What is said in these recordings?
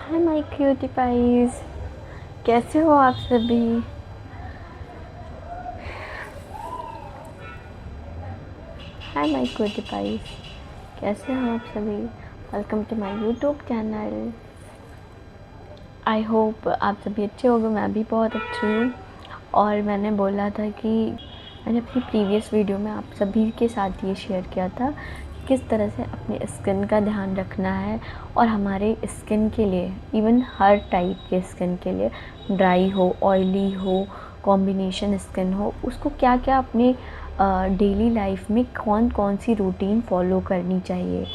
Hi my cutie pies, कैसे हो आप सभी। हाय माय क्यूटी पाइज, कैसे हो आप सभी। Welcome to my YouTube channel. I hope आप सभी अच्छे होंगे। मैं भी बहुत अच्छी हूँ। और मैंने बोला था कि मैंने अपनी प्रीवियस वीडियो में आप सभी के साथ ये शेयर किया था कि किस तरह से अपने स्किन का ध्यान रखना है और हमारे स्किन के लिए, इवन हर टाइप के स्किन के लिए, ड्राई हो, ऑयली हो, कॉम्बिनेशन स्किन हो, उसको क्या क्या अपने डेली लाइफ में कौन कौन सी रूटीन फॉलो करनी चाहिए।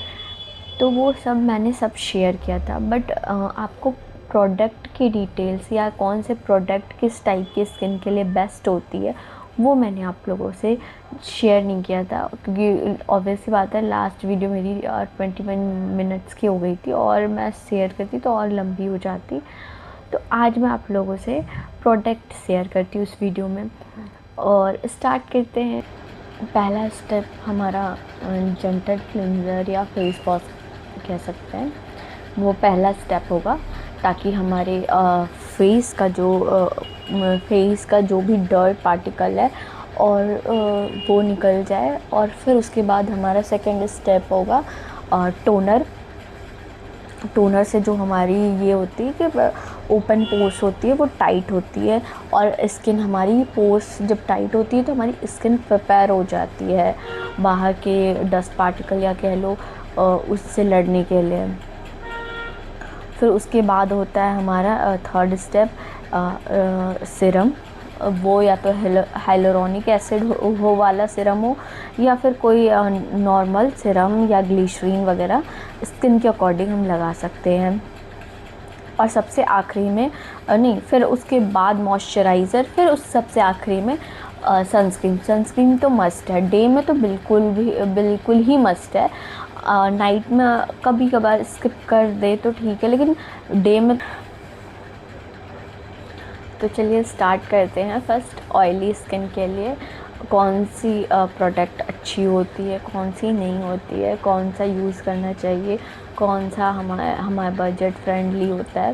तो वो सब मैंने शेयर किया था। बट आपको प्रोडक्ट की डिटेल्स या कौन से प्रोडक्ट किस टाइप की स्किन के लिए बेस्ट होती है वो मैंने आप लोगों से शेयर नहीं किया था, क्योंकि ऑब्वियसली बात है लास्ट वीडियो मेरी 21 मिनट्स की हो गई थी और मैं शेयर करती तो और लंबी हो जाती। तो आज मैं आप लोगों से प्रोडक्ट शेयर करती हूँ उस वीडियो में। और स्टार्ट करते हैं। पहला स्टेप हमारा जेंटल क्लिंजर या फेस वॉश कह सकते हैं, वो पहला स्टेप होगा, ताकि हमारे फेस का जो भी डर्ट पार्टिकल है और वो निकल जाए। और फिर उसके बाद हमारा सेकंड स्टेप होगा टोनर। टोनर से जो हमारी ये होती है कि ओपन पोर्स होती है वो टाइट होती है, और स्किन हमारी पोर्स जब टाइट होती है तो हमारी स्किन प्रिपेयर हो जाती है बाहर के डस्ट पार्टिकल या कह लो उससे लड़ने के लिए। फिर उसके बाद होता है हमारा थर्ड स्टेप सिरम। वो या तो हाइलोरोनिक एसिड हो वाला सिरम हो, या फिर कोई नॉर्मल सिरम या ग्लिसरीन वगैरह स्किन के अकॉर्डिंग हम लगा सकते हैं। और सबसे आखिरी में नहीं, फिर उसके बाद मॉइस्चराइज़र, फिर उस सबसे आखिरी में सनस्क्रीन। सनस्क्रीन तो मस्ट है, डे में तो बिल्कुल ही मस्ट है। नाइट में कभी कभार स्किप कर दे तो ठीक है, लेकिन डे में। तो चलिए स्टार्ट करते हैं। फर्स्ट ऑयली स्किन के लिए कौन सी प्रोडक्ट अच्छी होती है, कौन सी नहीं होती है, कौन सा यूज़ करना चाहिए, कौन सा हमारा बजट फ्रेंडली होता है।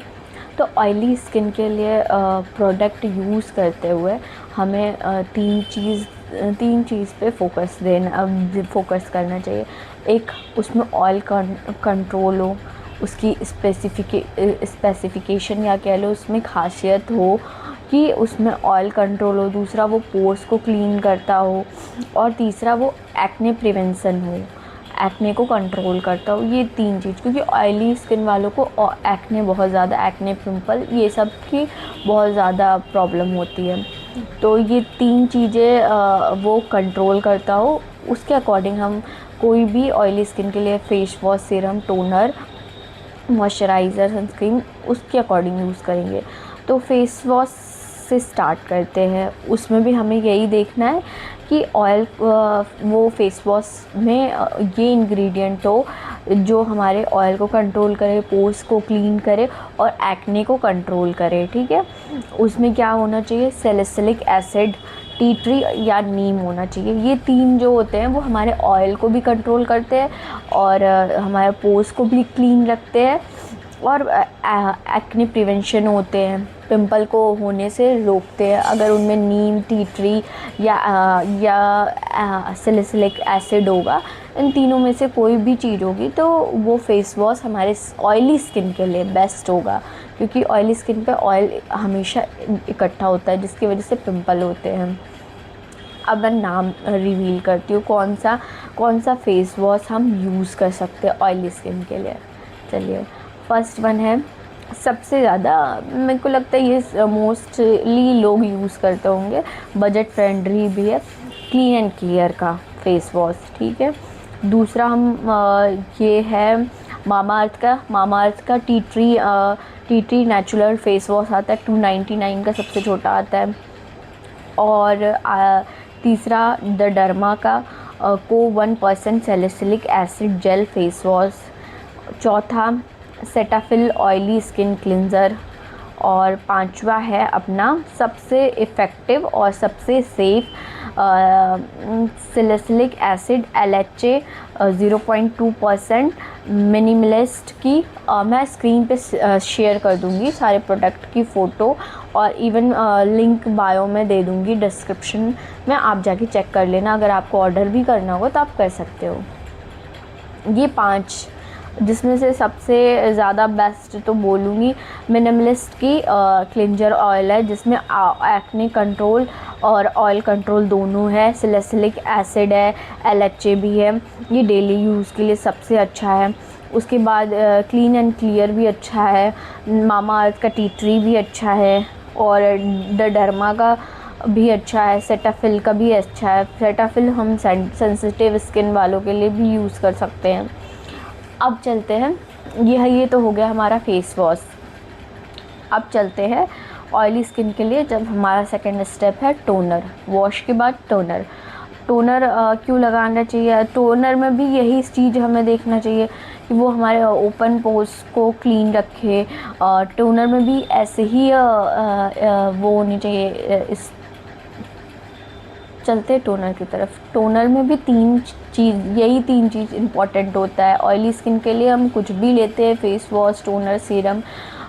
तो ऑयली स्किन के लिए प्रोडक्ट यूज़ करते हुए हमें तीन चीज़ पे फोकस करना चाहिए। एक, उसमें ऑयल कंट्रोल हो, उसकी स्पेसिफिकेशन या कह लो उसमें खासियत हो कि उसमें ऑयल कंट्रोल हो। दूसरा, वो पोर्स को क्लीन करता हो। और तीसरा, वो एक्ने प्रिवेंशन हो, एक्ने को कंट्रोल करता हो। ये तीन चीज़, क्योंकि ऑयली स्किन वालों को एक्ने बहुत ज़्यादा, एक्ने, पिंपल, ये सब की बहुत ज़्यादा प्रॉब्लम होती है। तो ये तीन चीज़ें वो कंट्रोल करता हो, उसके अकॉर्डिंग हम कोई भी ऑयली स्किन के लिए face wash, serum, toner, moisturiser, sunscreen उसके अकॉर्डिंग यूज़ करेंगे। तो फेस वॉश से स्टार्ट करते हैं। उसमें भी हमें यही देखना है कि ऑयल वो फेस वॉश में ये इंग्रेडिएंट हो जो हमारे ऑयल को कंट्रोल करे, पोर्स को क्लीन करे और एक्ने को कंट्रोल करे। ठीक है, उसमें क्या होना चाहिए, सैलिसिलिक एसिड, टी ट्री या नीम होना चाहिए। ये तीन जो होते हैं वो हमारे ऑयल को भी कंट्रोल करते हैं और हमारे पोर्स को भी क्लीन रखते हैं और एक्ने प्रिवेंशन होते हैं, पिंपल को होने से रोकते हैं। अगर उनमें नीम, टी ट्री या सैलिसिलिक एसिड होगा, इन तीनों में से कोई भी चीज़ होगी तो वो फेस वॉश हमारे ऑयली स्किन के लिए बेस्ट होगा, क्योंकि ऑयली स्किन पे ऑयल हमेशा इकट्ठा होता है जिसकी वजह से पिंपल होते हैं। अब मैं नाम रिवील करती हूँ कौन सा फेस वॉश हम यूज़ कर सकते हैं ऑयली स्किन के लिए। चलिए, फर्स्ट वन है, सबसे ज़्यादा मेरे को लगता है ये मोस्टली लोग यूज़ करते होंगे, बजट फ्रेंडली भी है, क्लीन एंड क्लियर का फेस वॉश। ठीक है, दूसरा ये है मामा अर्थ का tea tree natural face wash आता है, 299 का सबसे छोटा आता है। और तीसरा द डर्मा का को 1% salicylic acid jail face wash. चौथा सेटाफिल ऑयली स्किन क्लिंज़र। और पांचवा है अपना सबसे इफ़ेक्टिव और सबसे safe salicylic acid LHA 0.2%, minimalist की मैं स्क्रीन पे शेयर कर दूँगी सारे प्रोडक्ट की फ़ोटो, और इवन लिंक बायो में दे दूँगी डिस्क्रिप्शन में, आप जाके चेक कर लेना। अगर आपको ऑर्डर भी करना होगा तो आप कर सकते हो। ये 5, जिसमें से सबसे ज़्यादा बेस्ट तो बोलूँगी मिनिमलिस्ट की क्लिंजर ऑयल है, जिसमें एक्ने कंट्रोल और ऑयल कंट्रोल दोनों है। सिलिसिलिक एसिड है, LHA भी है, ये डेली यूज़ के लिए सबसे अच्छा है। उसके बाद क्लीन एंड क्लियर भी अच्छा है, मामा अर्थ का टी ट्री भी अच्छा है, और द डर्मा का भी अच्छा है, सेटाफिल का भी अच्छा है। सेटाफिल हम सेंसिटिव स्किन वालों के लिए भी यूज़ कर सकते हैं। अब चलते हैं, ये तो हो गया हमारा फेस वॉश। अब चलते हैं ऑयली स्किन के लिए, जब हमारा सेकंड स्टेप है टोनर। वॉश के बाद टोनर। टोनर क्यों लगाना चाहिए? टोनर में भी यही चीज़ हमें देखना चाहिए कि वो हमारे ओपन पोर्स को क्लीन रखे। टोनर में भी ऐसे ही वो होनी चाहिए। इस चलते टोनर की तरफ। टोनर में भी यही तीन चीज़ इम्पॉर्टेंट होता है। ऑयली स्किन के लिए हम कुछ भी लेते हैं, फेस वॉश, टोनर, सीरम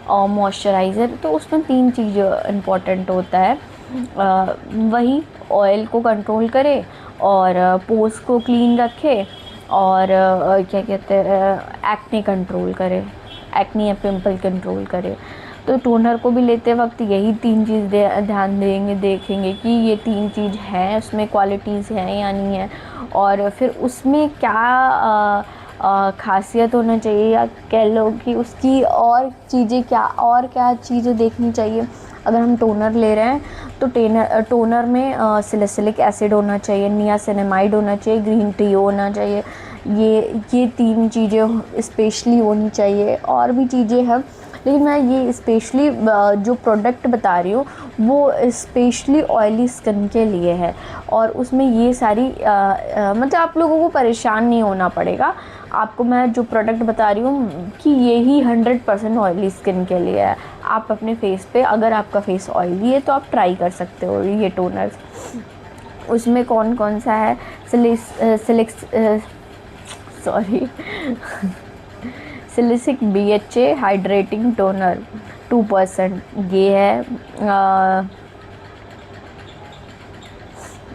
और मॉइस्चराइज़र, तो उसमें 3 चीज़ इम्पॉर्टेंट होता है। वही ऑयल को कंट्रोल करे और पोर्स को क्लीन रखे, और क्या कहते हैं, एक्ने कंट्रोल करे, एक्ने या पिंपल कंट्रोल करे। तो टोनर को भी लेते वक्त यही 3 चीज़ ध्यान देखेंगे कि ये 3 चीज़ हैं, उसमें क्वालिटीज़ हैं या नहीं है, और फिर उसमें क्या खासियत होना चाहिए, या कह लो कि उसकी और क्या चीज़ें देखनी चाहिए। अगर हम टोनर ले रहे हैं तो टोनर में सिलिसिलिक एसिड होना चाहिए, नियासिनामाइड होना चाहिए, ग्रीन टी होना चाहिए। ये 3 चीज़ें स्पेशली होनी चाहिए। और भी चीज़ें हैं, लेकिन मैं ये स्पेशली जो प्रोडक्ट बता रही हूँ वो स्पेशली ऑयली स्किन के लिए है, और उसमें ये सारी मतलब आप लोगों को परेशान नहीं होना पड़ेगा। आपको मैं जो प्रोडक्ट बता रही हूँ कि यही 100% ऑयली स्किन के लिए है। आप अपने फेस पे, अगर आपका फेस ऑयली है तो आप ट्राई कर सकते हो ये टोनर। उसमें कौन कौन सा है? सिलिसिक BHA हाइड्रेटिंग टोनर 2%, ये है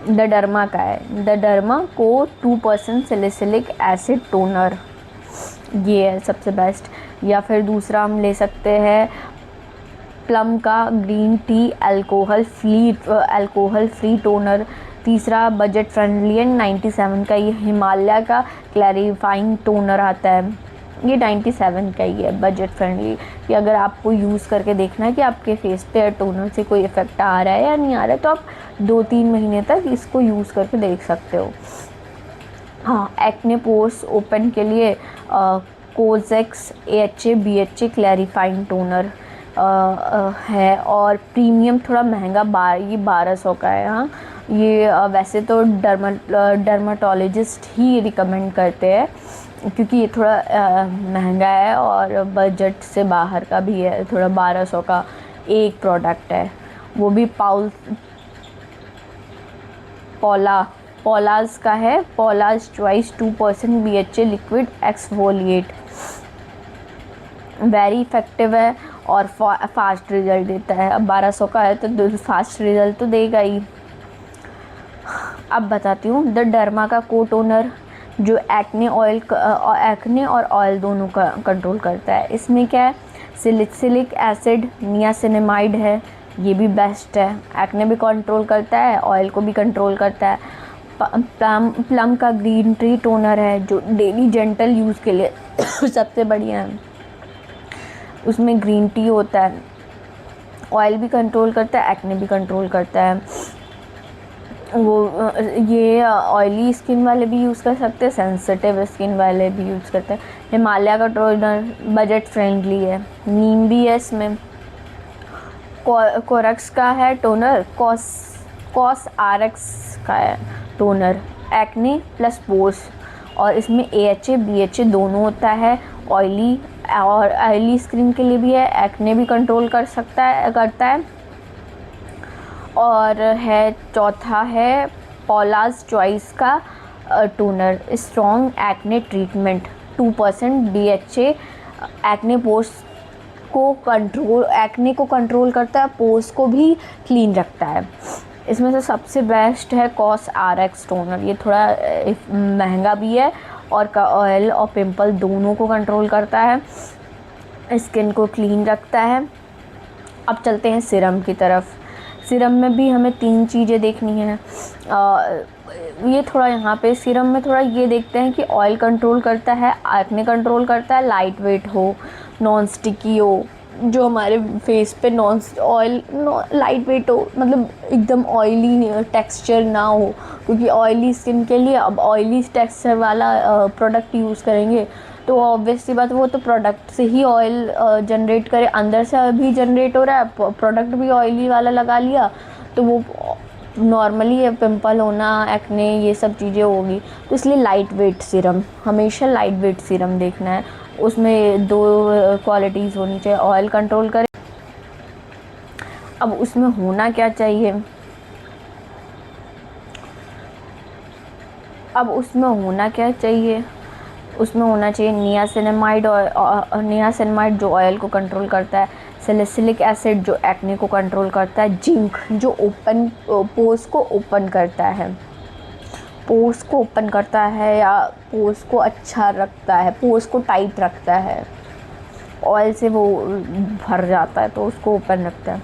द डर्मा का है। द डर्मा को 2% सिलिसिलिक एसिड टोनर, ये है सबसे बेस्ट। या फिर दूसरा हम ले सकते हैं प्लम का green tea alcohol free toner. तीसरा बजट फ्रेंडली है 97 का, ये हिमालय का क्लैरिफाइंग टोनर आता है, ये 97 का ही है, बजट फ्रेंडली। कि अगर आपको यूज़ करके देखना है कि आपके फेस पे टोनर से कोई इफ़ेक्ट आ रहा है या नहीं आ रहा है, तो आप 2-3 महीने तक इसको यूज़ करके देख सकते हो। हाँ, एक्ने पोर्स ओपन के लिए कोजेक्स AHA BHA क्लैरिफाइंग टोनर है, और प्रीमियम थोड़ा महंगा ये 1200 का है। हाँ, ये वैसे तो डर्माटोलॉजिस्ट ही रिकमेंड करते हैं, क्योंकि ये थोड़ा महंगा है और बजट से बाहर का भी है। थोड़ा 1200 का एक प्रोडक्ट है, वो भी पॉलाज का है। Paula's choice 2% BHA liquid exfoliate, very effective है और फास्ट रिज़ल्ट देता है। अब 1200 का है तो फास्ट रिज़ल्ट तो देगा ही। अब बताती हूँ द डर्मा का को टोनर, जो एक्ने और ऑयल दोनों का कंट्रोल करता है। इसमें क्या है? सिलिसिलिक एसिड, नियासिनामाइड है, ये भी बेस्ट है। एक्ने भी कंट्रोल करता है, ऑयल को भी कंट्रोल करता है। प्लम का ग्रीन टी टोनर है, जो डेली जेंटल यूज़ के लिए सबसे बढ़िया है। उसमें ग्रीन टी होता है, ऑयल भी कंट्रोल करता है, एक्ने भी कंट्रोल करता है। ये ऑयली स्किन वाले भी यूज़ कर सकते हैं, सेंसिटिव स्किन वाले भी यूज़ करते हैं। हिमालय का टोनर बजट फ्रेंडली है, नीम भी है इसमें। कोरेक्स का है टोनर, कॉस RX का है टोनर, एक्ने प्लस पोर्स, और इसमें AHA BHA दोनों होता है। ऑयली स्किन के लिए भी है, एक्ने भी कंट्रोल करता है। और है चौथा है पॉलाज चॉइस का toner, strong acne treatment, 2% DHA, acne pores को एक्ने को कंट्रोल करता है, पोर्स को भी क्लीन रखता है। इसमें से सबसे बेस्ट है COSRX टोनर। ये थोड़ा महंगा भी है और का ऑयल और पिंपल दोनों को कंट्रोल करता है, स्किन को क्लीन रखता है। अब चलते हैं सीरम की तरफ। सीरम में भी हमें 3 चीज़ें देखनी है। ये थोड़ा यहाँ पे सीरम में थोड़ा ये देखते हैं कि ऑयल कंट्रोल करता है, एक्ने कंट्रोल करता है, लाइट वेट हो, नॉन स्टिकी हो, जो हमारे फेस पे लाइट वेट हो, मतलब एकदम ऑयली टेक्सचर ना हो, क्योंकि ऑयली स्किन के लिए अब ऑयली टेक्सचर वाला प्रोडक्ट यूज़ करेंगे तो ऑब्वियसली बात, वो तो प्रोडक्ट से ही ऑयल जनरेट करे, अंदर से भी जनरेट हो रहा है, प्रोडक्ट भी ऑयली वाला लगा लिया तो वो नॉर्मली पिंपल होना, एक्ने, ये सब चीज़ें होगी। तो इसलिए लाइट वेट सीरम, हमेशा लाइट वेट सीरम देखना है। उसमें 2 क्वालिटीज़ होनी चाहिए, ऑयल कंट्रोल करे। अब उसमें होना क्या चाहिए, उसमें होना चाहिए नियासिनामाइड, और नियासिनामाइड जो ऑयल को कंट्रोल करता है, सैलिसिलिक एसिड जो एक्ने को कंट्रोल करता है, जिंक जो पोर्स को ओपन करता है या पोर्स को अच्छा रखता है, पोर्स को टाइट रखता है। ऑयल से वो भर जाता है तो उसको ओपन रखता है।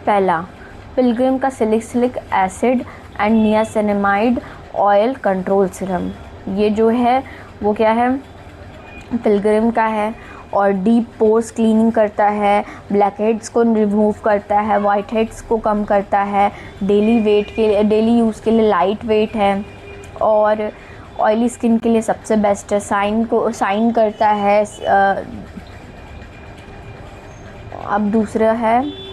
पहला, पिलग्रिम का salicylic acid and niacinamide oil control serum. ये जो है वो क्या है, पिलग्रिम का है और डीप पोर्स क्लीनिंग करता है, ब्लैक हेड्स को रिमूव करता है, वाइट हेड्स को कम करता है, डेली यूज़ के लिए लाइट वेट है और ऑयली स्किन के लिए सबसे बेस्ट है। साइन करता है। अब दूसरा है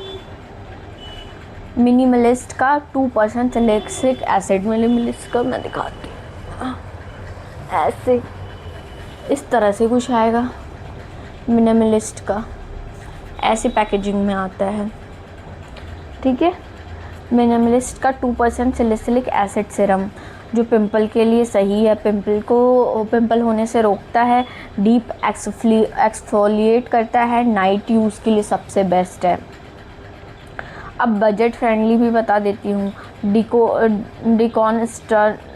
मिनिमलिस्ट का 2% सैलिसिलिक एसिड। मिनिमलिस्ट का मैं दिखाती हूँ, ऐसे इस तरह से कुछ आएगा। मिनिमलिस्ट का ऐसे पैकेजिंग में आता है, ठीक है। मिनिमलिस्ट का 2% सैलिसिलिक एसिड सीरम जो पिंपल के लिए सही है, पिंपल होने से रोकता है, डीप एक्सफोलिएट करता है, नाइट यूज़ के लिए सबसे बेस्ट है। अब बजट फ्रेंडली भी बता देती हूँ। डिकॉनस्ट्रक्ट।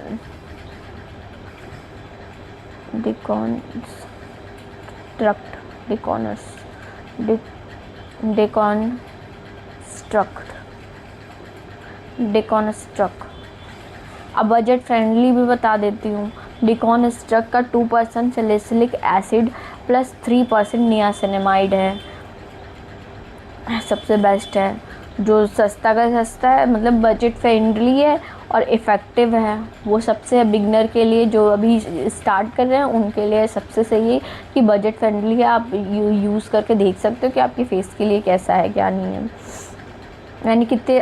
अब बजट फ्रेंडली भी बता देती हूँ। डिकॉनस्ट्रक्ट का 2% सैलिसिलिक एसिड प्लस 3% नियासिनामाइड है, सबसे बेस्ट है। जो सस्ता का सस्ता है, मतलब बजट फ्रेंडली है और इफ़ेक्टिव है, वो सबसे बिगनर के लिए, जो अभी स्टार्ट कर रहे हैं उनके लिए सबसे सही है कि बजट फ्रेंडली है। आप यूज़ करके देख सकते हो कि आपके फेस के लिए कैसा है क्या नहीं है। मैंने कितने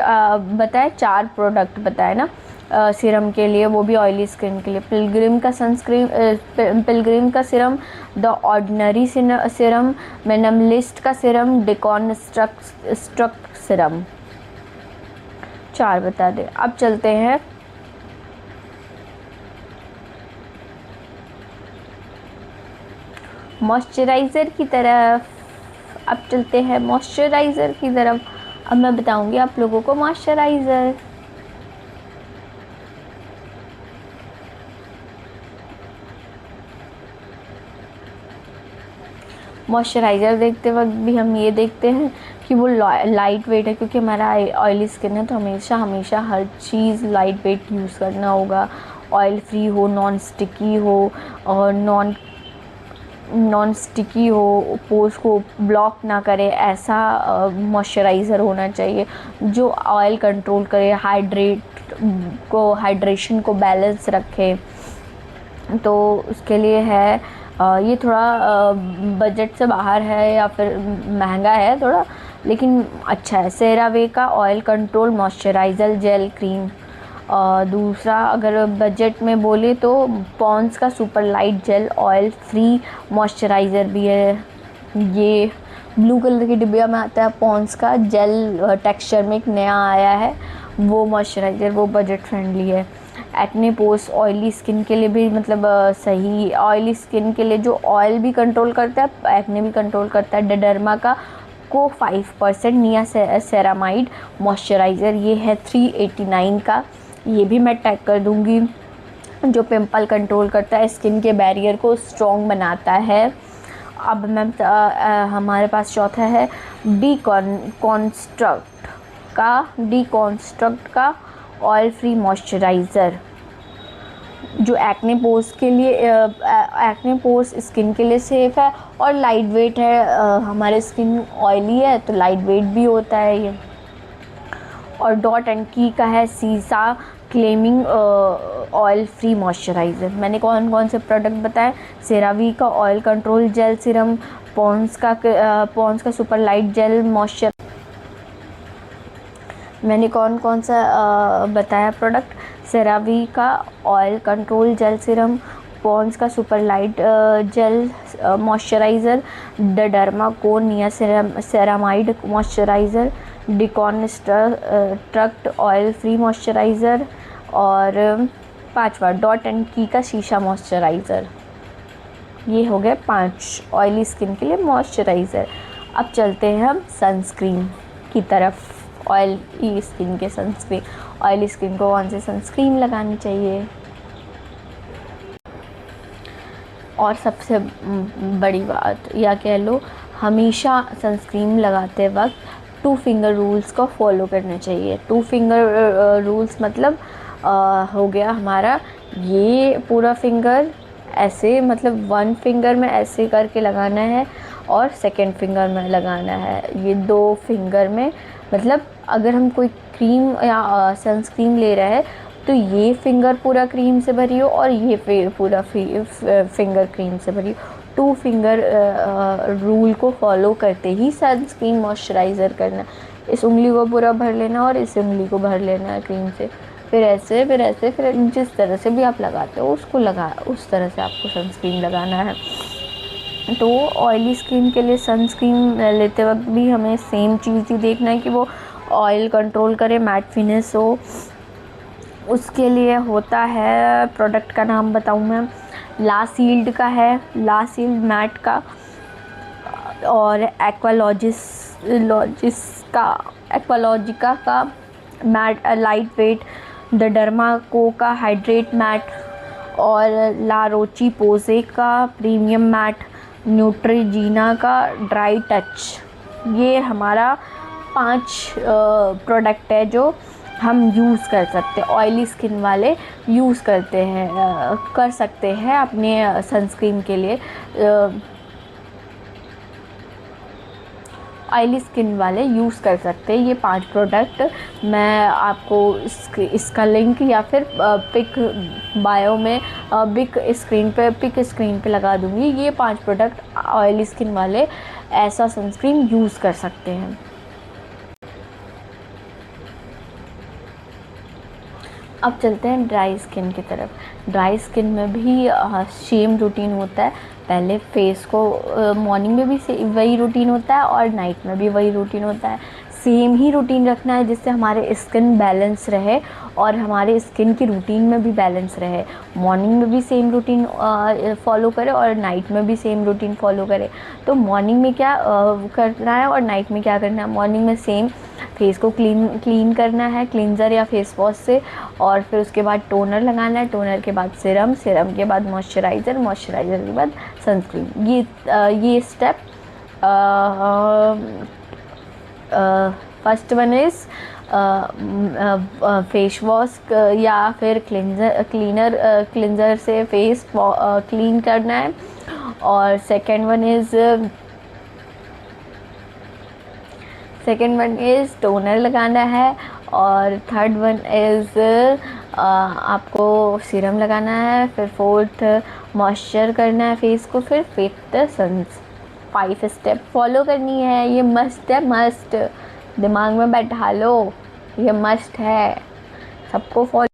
बताए, 4 प्रोडक्ट बताए ना सीरम के लिए, वो भी ऑयली स्किन के लिए। पिलग्रिम का serum, the ordinary serum, minimalist का सीरम, डिकॉनस्ट्रक्ट सीरम, 4 बता दे। अब चलते हैं मॉइस्चराइज़र की तरफ। अब मैं बताऊंगी आप लोगों को मॉइस्चराइज़र। मॉइस्चराइज़र देखते वक्त भी हम ये देखते हैं कि वो लाइट वेट है, क्योंकि हमारा ऑयली स्किन है तो हमेशा हर चीज़ लाइट वेट यूज़ करना होगा। ऑयल फ्री हो, नॉन स्टिकी हो और नॉन स्टिकी हो, पोर्स को ब्लॉक ना करे, ऐसा मॉइस्चराइज़र होना चाहिए जो ऑयल कंट्रोल करे, हाइड्रेशन को बैलेंस रखे। तो उसके लिए है ये थोड़ा बजट से बाहर है या फिर महंगा है थोड़ा, लेकिन अच्छा है। सेरावे का oil control moisturiser gel cream. दूसरा अगर बजट में बोले तो पॉन्ड्स का super light jail oil free moisturiser भी है। ये ब्लू कलर की डिब्बिया में आता है पॉन्ड्स का जेल टेक्सचर में एक नया आया है वो मॉइस्चराइज़र, वो बजट फ्रेंडली है। एक्ने पोस्ट ऑयली स्किन के लिए भी मतलब सही, ऑयली स्किन के लिए जो ऑयल भी कंट्रोल करता है एक्ने भी कंट्रोल करता है। डडर्मा का को 5% निया सेरामाइड मॉइस्चराइज़र, ये है 389 का, ये भी मैं टैग कर दूँगी, जो पिंपल कंट्रोल करता है, स्किन के बैरियर को स्ट्रॉन्ग बनाता है। अब मैम हमारे पास चौथा है डीकॉन्स्ट्रक्ट का ऑयल फ्री मॉइस्चराइज़र, जो एक्ने पोर्स के लिए एक्ने पोर्स स्किन के लिए सेफ़ है और लाइट वेट है। हमारे स्किन ऑयली है तो लाइट वेट भी होता है ये। और डॉट एंड की का है सीसा क्लेमिंग ऑयल फ्री मॉइस्चराइज़र। मैंने कौन कौन से प्रोडक्ट बताए, सेरावी का oil control gel serum, Pond's का सुपर लाइट जेल मॉइस्चर। मैंने कौन कौन सा बताया प्रोडक्ट, सेरावी का oil control gel serum, Pond's का super light gel moisturiser, the derma co निया ceramide moisturiser, deconstruct oil free moisturiser, और 5वां डॉट एंड की का शीशा मॉइस्चराइज़र। ये हो गए 5 ऑयली स्किन के लिए मॉइस्चराइज़र। अब चलते हैं हम सनस्क्रीन की तरफ। ऑयली स्किन के सनस्क्रीन, ऑयली स्किन को कौन सी सनस्क्रीन लगानी चाहिए। और सबसे बड़ी बात या कह लो, हमेशा सनस्क्रीन लगाते वक्त 2 फिंगर रूल्स को फॉलो करना चाहिए। 2 फिंगर रूल्स मतलब हो गया हमारा ये पूरा फिंगर ऐसे, मतलब 1 फिंगर में ऐसे करके लगाना है और 2nd फिंगर में लगाना है। ये 2 फिंगर में मतलब अगर हम कोई क्रीम या सनस्क्रीन ले रहे हैं तो ये फिंगर पूरा क्रीम से भरी हो और ये पूरा फिंगर क्रीम से भरी हो। 2 फिंगर रूल को फॉलो करते ही सनस्क्रीन मॉइस्चराइज़र करना। इस उंगली को पूरा भर लेना और इस उंगली को भर लेना है क्रीम से, फिर ऐसे फिर जिस तरह से भी आप लगाते हो उस तरह से आपको सनस्क्रीन लगाना है। तो ऑयली स्किन के लिए सनस्क्रीन लेते वक्त भी हमें सेम चीज़ ही देखना है कि वो ऑयल कंट्रोल करे, मैट फिनिश हो। उसके लिए होता है, प्रोडक्ट का नाम बताऊँ मैं, ला सील्ड का है, ला सील्ड मैट का, और एक्वालॉजिका का मैट लाइट वेट, डडर्मा को का हाइड्रेट मैट, और ला रोची पोजे का प्रीमियम मैट, न्यूट्रीजीना का ड्राई टच। ये हमारा 5 प्रोडक्ट है जो हम यूज़ कर सकते हैं, ऑयली स्किन वाले यूज़ कर सकते हैं अपने सनस्क्रीन के लिए। ऑयली स्किन वाले यूज़ कर सकते हैं ये 5 प्रोडक्ट। मैं आपको इसका लिंक या फिर पिक बायो में पिक स्क्रीन पे लगा दूँगी। ये 5 प्रोडक्ट ऑयली स्किन वाले ऐसा सनस्क्रीन यूज़ कर सकते हैं। अब चलते हैं ड्राई स्किन की तरफ। ड्राई स्किन में भी सेम रूटीन होता है। पहले फेस को मॉर्निंग में भी वही रूटीन होता है और नाइट में भी वही रूटीन होता है। सेम ही रूटीन रखना है जिससे हमारे स्किन बैलेंस रहे और हमारे स्किन की रूटीन में भी बैलेंस रहे। मॉर्निंग में भी सेम रूटीन फॉलो करें और नाइट में भी सेम रूटीन फॉलो करें। तो मॉर्निंग में क्या करना है और नाइट में क्या करना है। मॉर्निंग में सेम फेस को क्लीन करना है क्लींजर या फेस वॉश से, और फिर उसके बाद टोनर लगाना है, टोनर के बाद सीरम के बाद मॉइस्चराइज़र के बाद सनस्क्रीन। ये step first one is face wash या फिर क्लींजर से फेस क्लीन करना है, और सेकेंड वन इज़ टोनर लगाना है, और थर्ड वन इज़ आपको सीरम लगाना है, फिर फोर्थ मॉइस्चर करना है फेस को, फिर फिफ्थ सन्स। 5 स्टेप फॉलो करनी है। ये मस्ट है, मस्ट दिमाग में बैठा लो, ये मस्ट है, सबको फॉलो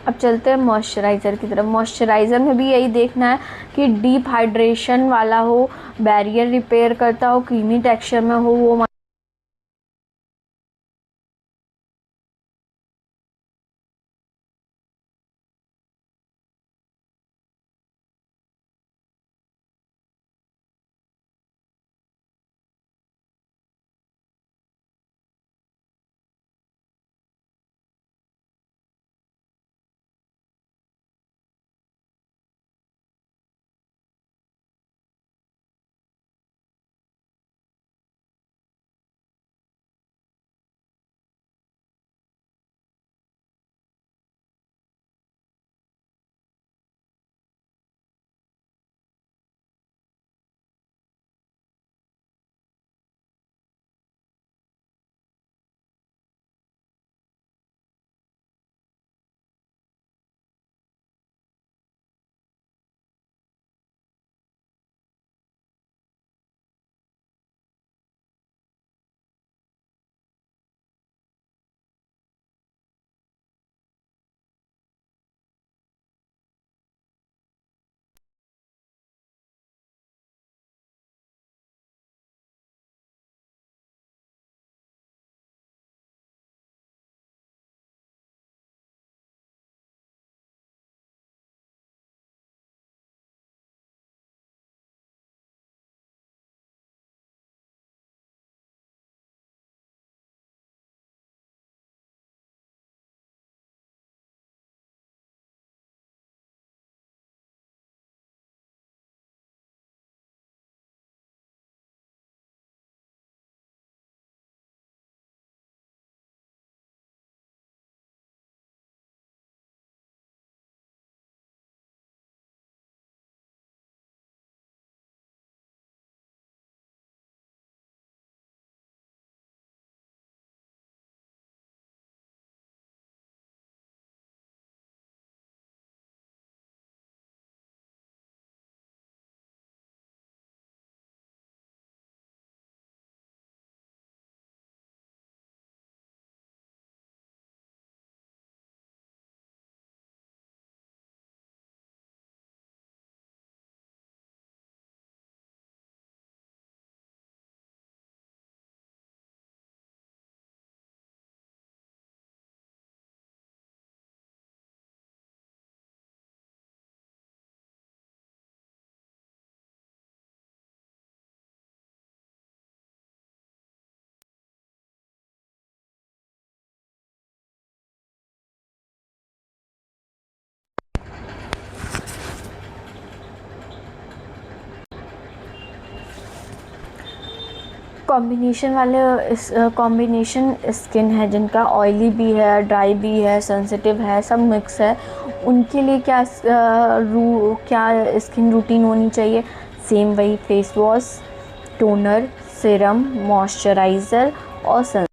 अब चलते हैं मॉइस्चराइज़र की तरफ। मॉइस्चराइज़र में भी यही देखना है कि डीप हाइड्रेशन वाला हो, बैरियर रिपेयर करता हो, क्रीमी टेक्सचर में हो, वो कॉम्बिनेशन वाले कॉम्बिनेशन स्किन है जिनका ऑयली भी है, ड्राई भी है, सेंसिटिव है, सब मिक्स है, उनके लिए क्या स्किन रूटीन होनी चाहिए? सेम वही face wash, toner, serum, moisturiser और सन